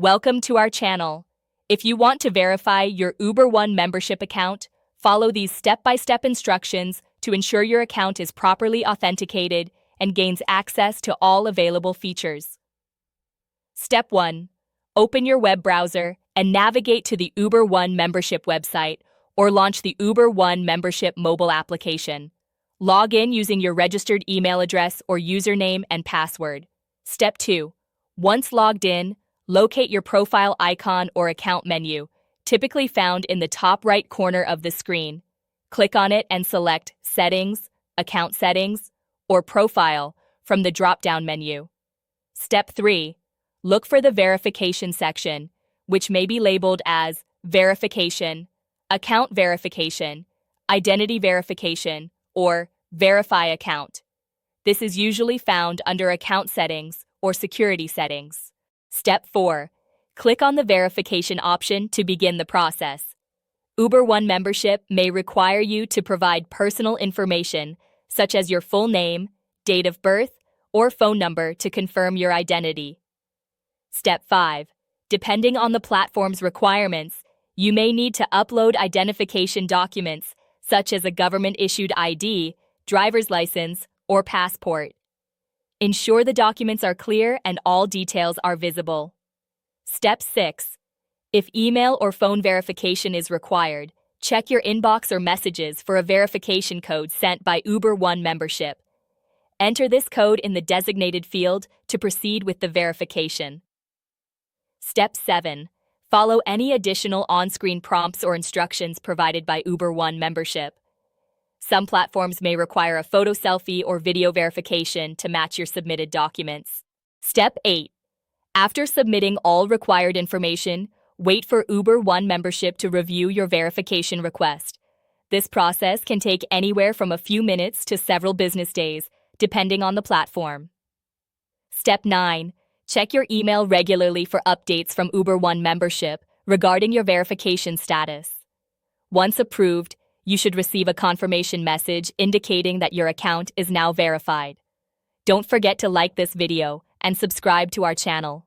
Welcome to our channel. If you want to verify your Uber One membership account, follow these step-by-step instructions to ensure your account is properly authenticated and gains access to all available features. Step 1. Open your web browser and navigate to the Uber One membership website or launch the Uber One membership mobile application. Log in using your registered email address or username and password. Step 2. Once logged in, locate your profile icon or account menu, typically found in the top right corner of the screen. Click on it and select Settings, Account Settings, or Profile from the drop-down menu. Step 3. Look for the Verification section, which may be labeled as Verification, Account Verification, Identity Verification, or Verify Account. This is usually found under Account Settings or Security Settings. Step 4. Click on the verification option to begin the process. Uber One membership may require you to provide personal information, such as your full name, date of birth, or phone number to confirm your identity. Step 5. Depending on the platform's requirements, you may need to upload identification documents, such as a government-issued ID, driver's license, or passport. Ensure the documents are clear and all details are visible. Step 6. If email or phone verification is required, check your inbox or messages for a verification code sent by Uber One membership. Enter this code in the designated field to proceed with the verification. Step 7. Follow any additional on-screen prompts or instructions provided by Uber One membership. Some platforms may require a photo selfie or video verification to match your submitted documents. Step 8. After submitting all required information, wait for Uber One membership to review your verification request. This process can take anywhere from a few minutes to several business days, depending on the platform. Step 9. Check your email regularly for updates from Uber One membership regarding your verification status. Once approved, you should receive a confirmation message indicating that your account is now verified. Don't forget to like this video and subscribe to our channel.